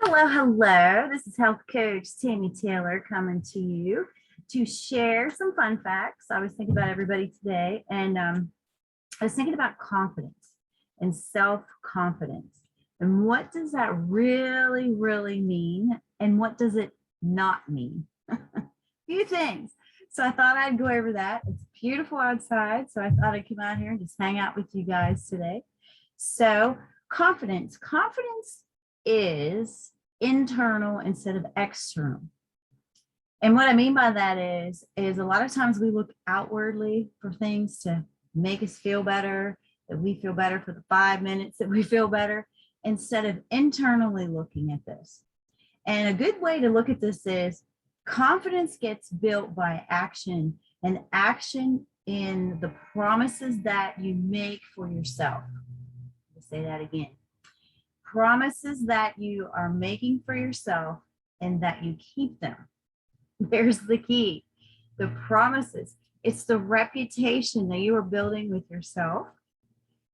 Hello, hello. This is Health Coach Tammy Taylor coming to you to share some fun facts. I was thinking about everybody today, and I was thinking about confidence and self-confidence. And what does that really mean? And what does it not mean? A few things. So I thought I'd go over that. It's beautiful outside, so I thought I'd come out here and just hang out with you guys today. So confidence. Confidence is internal instead of external. And what I mean by that is a lot of times we look outwardly for things to make us feel better, that we feel better for the 5 minutes that we feel better, instead of internally looking at this. And a good way to look at this is confidence gets built by action, and action in the promises that you make for yourself. I'll say that again. Promises that you are making for yourself and that you keep them. There's the key. The promises. It's the reputation that you are building with yourself,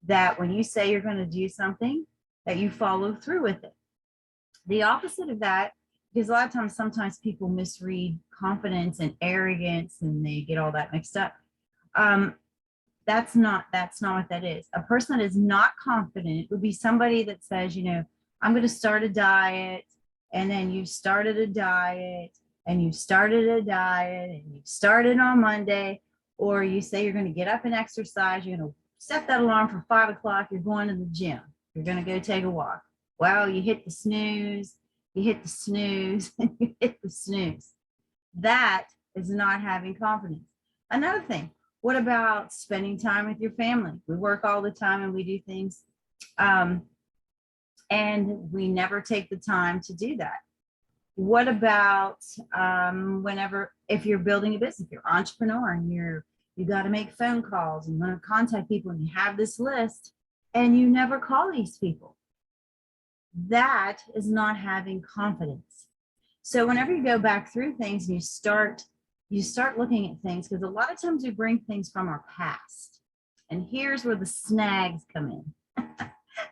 that when you say you're going to do something, that you follow through with it. The opposite of that, because a lot of times, sometimes people misread confidence and arrogance and they get all that mixed up. That's not what that is. A person that is not confident would be somebody that says, I'm going to start a diet, and then you started a diet, and you started a diet, and you started on Monday, or you say you're going to get up and exercise, you're going to set that alarm for 5 o'clock, you're going to the gym, you're going to go take a walk. Well, you hit the snooze, and you hit the snooze. That is not having confidence. Another thing, what about spending time with your family? We work all the time and we do things, and we never take the time to do that. What about if you're building a business, if you're an entrepreneur and you got to make phone calls and want to contact people, and you have this list and you never call these people? That is not having confidence. So whenever you go back through things and you start looking at things, because a lot of times we bring things from our past. And here's where the snags come in.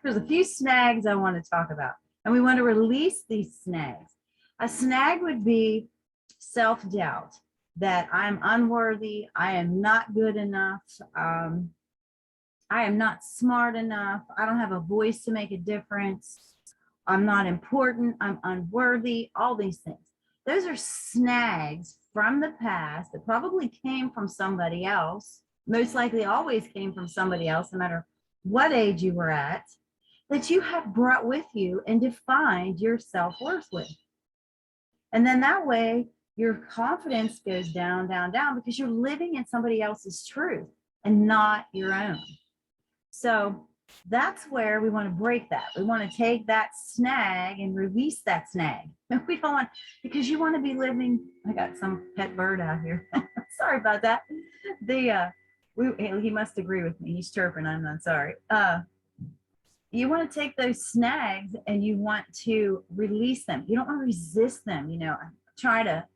There's a few snags I want to talk about, and we want to release these snags. A snag would be self-doubt, that I'm unworthy, I am not good enough, I am not smart enough, I don't have a voice to make a difference, I'm not important, I'm unworthy, all these things. Those are snags from the past that probably came from somebody else, most likely always came from somebody else, no matter what age you were at, that you have brought with you and defined your self-worth with. And then that way, your confidence goes down, down, down, because you're living in somebody else's truth and not your own. So that's where we want to break that. We want to take that snag and release that snag. We don't want, because you want to be living. I got some pet bird out here. Sorry about that. He must agree with me. He's chirping. I'm not sorry. You want to take those snags and you want to release them. You don't want to resist them. Try to,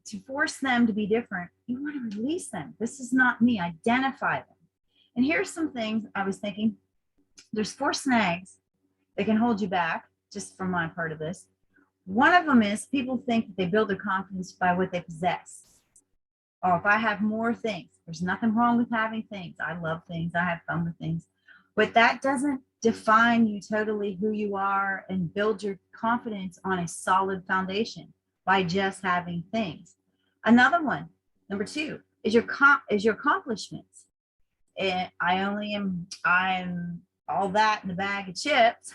to force them to be different. You want to release them. This is not me. Identify them. And here's some things I was thinking. There's 4 snags that can hold you back, just from my part of this. One of them is people think that they build their confidence by what they possess. Or if I have more things, there's nothing wrong with having things. I love things. I have fun with things. But that doesn't define you totally who you are and build your confidence on a solid foundation by just having things. Another one, number 2, is your accomplishments. And I'm all that in a bag of chips.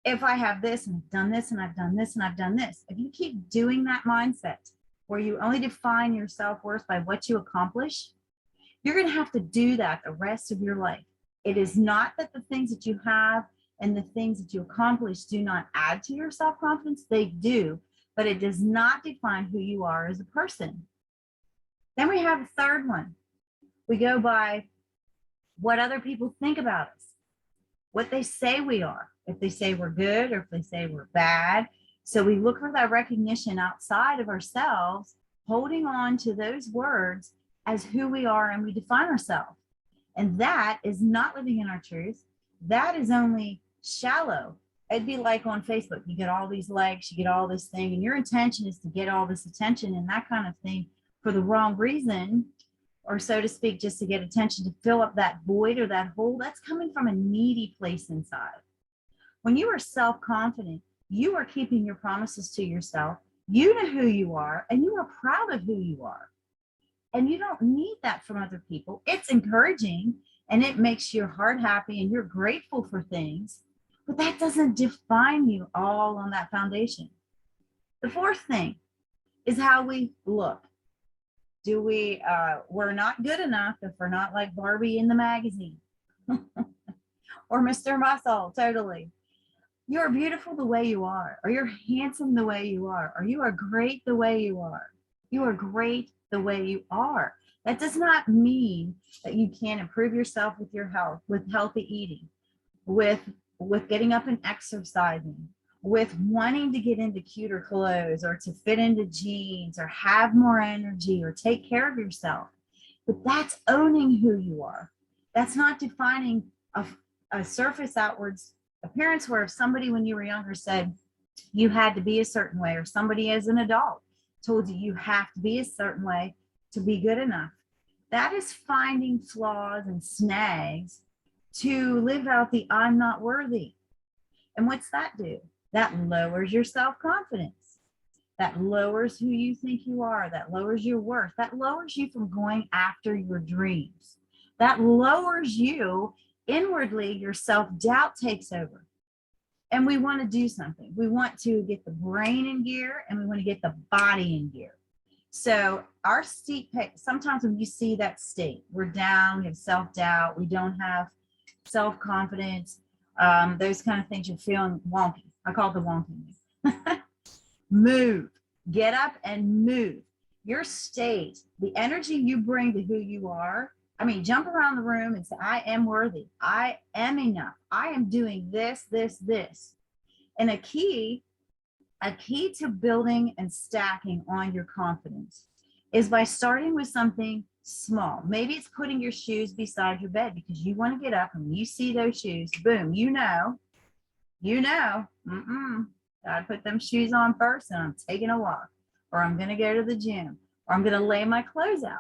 If I have this and I've done this and I've done this and I've done this, if you keep doing that mindset where you only define your self-worth by what you accomplish, you're going to have to do that the rest of your life. It is not that the things that you have and the things that you accomplish do not add to your self-confidence. They do, but it does not define who you are as a person. Then we have a third one. We go by what other people think about us, what they say we are, if they say we're good or if they say we're bad. So we look for that recognition outside of ourselves, holding on to those words as who we are, and we define ourselves. And that is not living in our truth. that is only shallow. It'd be like on Facebook, you get all these likes, you get all this thing, and your intention is to get all this attention and that kind of thing for the wrong reason, or so to speak, just to get attention, to fill up that void or that hole. That's coming from a needy place inside. When you are self-confident, you are keeping your promises to yourself. You know who you are, and you are proud of who you are. And you don't need that from other people. It's encouraging, and it makes your heart happy, and you're grateful for things, but that doesn't define you all on that foundation. The fourth thing is how we look. We're not good enough if we're not like Barbie in the magazine or Mr. Muscle, totally. You're beautiful the way you are, or you're handsome the way you are, or you are great the way you are. You are great the way you are. That does not mean that you can't improve yourself with your health, with healthy eating, with getting up and exercising, with wanting to get into cuter clothes or to fit into jeans or have more energy or take care of yourself. But that's owning who you are. That's not defining a surface outwards appearance where if somebody when you were younger said you had to be a certain way, or somebody as an adult told you you have to be a certain way to be good enough. That is finding flaws and snags to live out the I'm not worthy. And what's that do? That lowers your self-confidence. That lowers who you think you are. That lowers your worth. That lowers you from going after your dreams. That lowers you inwardly. Your self-doubt takes over. And we want to do something. We want to get the brain in gear, and we want to get the body in gear. So our state, sometimes when you see that state, we're down, we have self-doubt, we don't have self-confidence, those kind of things, you're feeling wonky. I call it the wonky. Move, get up and move. Your state, the energy you bring to who you are. I mean, jump around the room and say, I am worthy. I am enough. I am doing this, this, this. And a key to building and stacking on your confidence is by starting with something small. Maybe it's putting your shoes beside your bed because you want to get up and you see those shoes, boom, gotta put them shoes on first, and I'm taking a walk, or I'm gonna go to the gym, or I'm gonna lay my clothes out.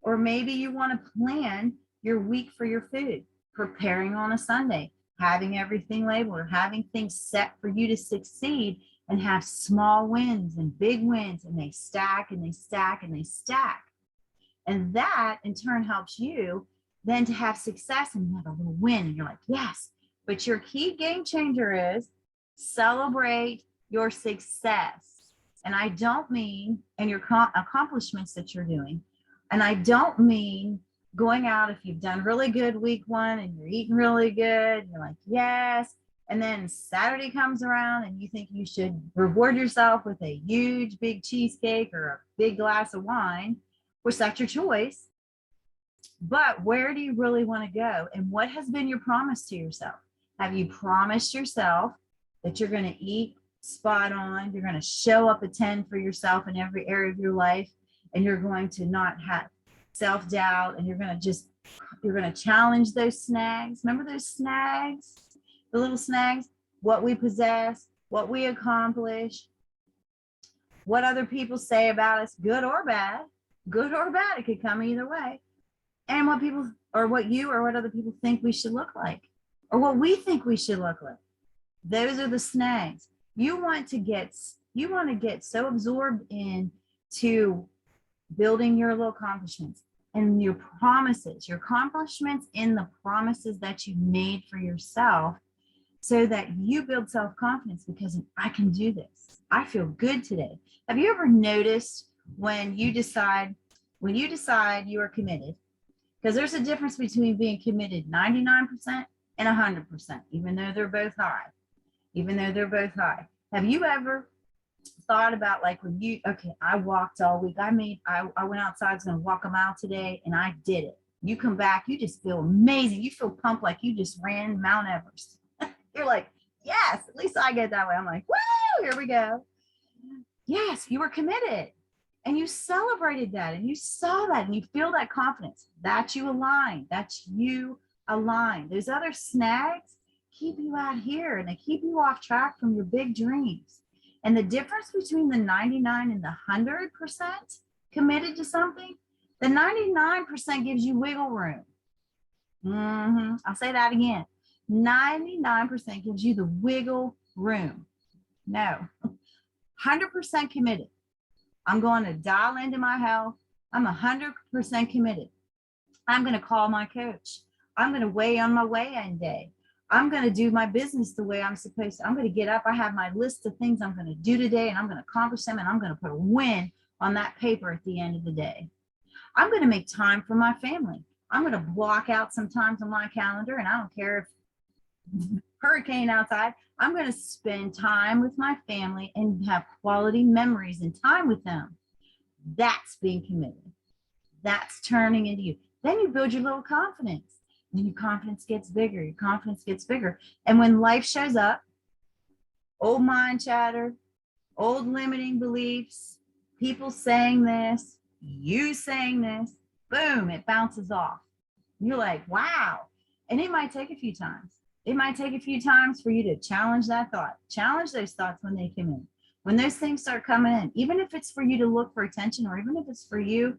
Or maybe you want to plan your week for your food, preparing on a Sunday, having everything labeled, or having things set for you to succeed, and have small wins and big wins, and they stack and they stack and they stack. And that in turn helps you then to have success, and you have a little win and you're like, yes. But your key game changer is celebrate your success. And I don't mean and your accomplishments that you're doing. And I don't mean going out if you've done really good week one and you're eating really good, you're like, yes. And then Saturday comes around and you think you should reward yourself with a huge big cheesecake or a big glass of wine, which that's your choice. But where do you really want to go? And what has been your promise to yourself? Have you promised yourself that you're going to eat spot on? You're going to show up a 10 for yourself in every area of your life, and you're going to not have self-doubt, and you're going to challenge those snags. Remember those snags? The little snags, what we possess, what we accomplish, what other people say about us, good or bad, it could come either way. And what people, or what you or what other people think we should look like, or what we think we should look like. Those are the snags. You want to get so absorbed into building your little accomplishments and your promises, your accomplishments in the promises that you made for yourself, so that you build self-confidence because I can do this. I feel good today. Have you ever noticed when you decide you are committed, because there's a difference between being committed 99% and 100%, even though they're both high. Have you ever thought about, like, when I walked all week, I went outside, I was going to walk a mile today, and I did it. You come back, you just feel amazing. You feel pumped like you just ran Mount Everest. You're like, yes, at least I get that way. I'm like, woo, here we go. Yes, you were committed, and you celebrated that, and you saw that, and you feel that confidence. That's you aligned. That's you align. Those other snags keep you out here and they keep you off track from your big dreams. And the difference between the 99 and the 100% committed to something, the 99% gives you wiggle room. I'll say that again. 99% gives you the wiggle room. No, 100% committed. I'm going to dial into my health. I'm 100% committed. I'm going to call my coach. I'm going to weigh on my weigh-in day. I'm going to do my business the way I'm supposed to. I'm going to get up. I have my list of things I'm going to do today, and I'm going to accomplish them, and I'm going to put a win on that paper at the end of the day. I'm going to make time for my family. I'm going to block out some times on my calendar, and I don't care if hurricane outside. I'm going to spend time with my family and have quality memories and time with them. That's being committed. That's turning into you. Then you build your little confidence. And your confidence gets bigger. Your confidence gets bigger. And when life shows up, old mind chatter, old limiting beliefs, people saying this, you saying this, boom, it bounces off. You're like, wow. And it might take a few times. It might take a few times for you to challenge that thought. Challenge those thoughts when they come in. When those things start coming in, even if it's for you to look for attention, or even if it's for you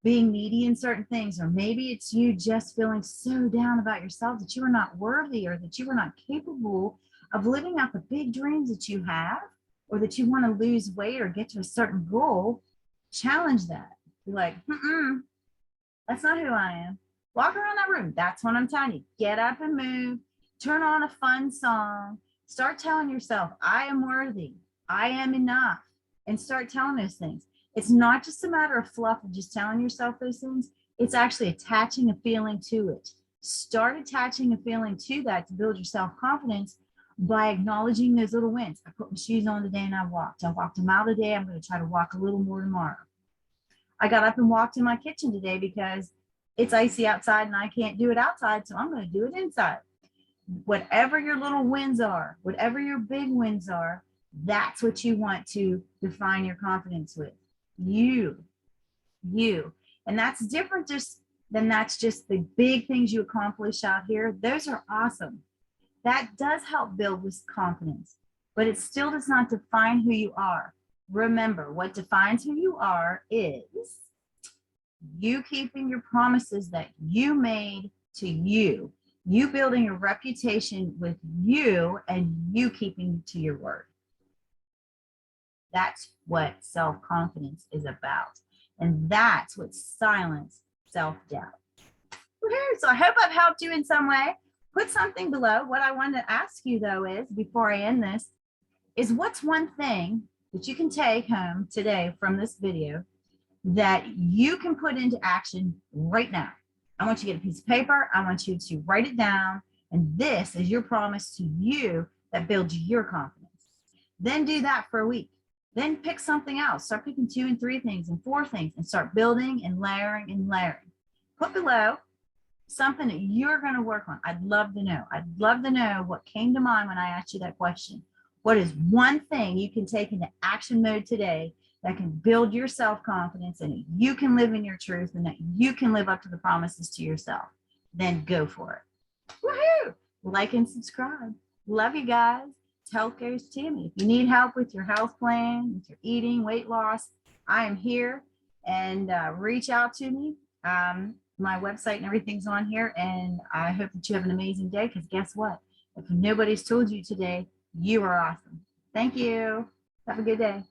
being needy in certain things, or maybe it's you just feeling so down about yourself that you are not worthy, or that you are not capable of living out the big dreams that you have, or that you want to lose weight or get to a certain goal, challenge that. Be like, that's not who I am. Walk around that room. That's what I'm telling you. Get up and move. Turn on a fun song. Start telling yourself, I am worthy. I am enough. And start telling those things. It's not just a matter of fluff of just telling yourself those things. It's actually attaching a feeling to it. Start attaching a feeling to that to build your self-confidence by acknowledging those little wins. I put my shoes on today and I walked. I walked a mile today. I'm going to try to walk a little more tomorrow. I got up and walked in my kitchen today because it's icy outside and I can't do it outside, so I'm going to do it inside. Whatever your little wins are, whatever your big wins are, that's what you want to define your confidence with. You. And that's different than that's just the big things you accomplish out here. Those are awesome. That does help build with confidence, but it still does not define who you are. Remember, what defines who you are is you keeping your promises that you made to you, you building a reputation with you, and you keeping to your word. That's what self-confidence is about. And that's what silenced self-doubt. So I hope I've helped you in some way. Put something below. What I wanted to ask you, though, is before I end this, is what's one thing that you can take home today from this video that you can put into action right now? I want you to get a piece of paper. I want you to write it down. And this is your promise to you that builds your confidence. Then do that for a week. Then pick something else. Start picking 2 and 3 things and 4 things and start building and layering and layering. Put below something that you're going to work on. I'd love to know. I'd love to know what came to mind when I asked you that question. What is one thing you can take into action mode today that can build your self-confidence and you can live in your truth and that you can live up to the promises to yourself? Then go for it. Woohoo! Like and subscribe. Love you guys. It's Health Coach Tammy. If you need help with your health plan, with your eating, weight loss, I am here, and reach out to me. My website and everything's on here, and I hope that you have an amazing day, because guess what? If nobody's told you today, you are awesome. Thank you. Have a good day.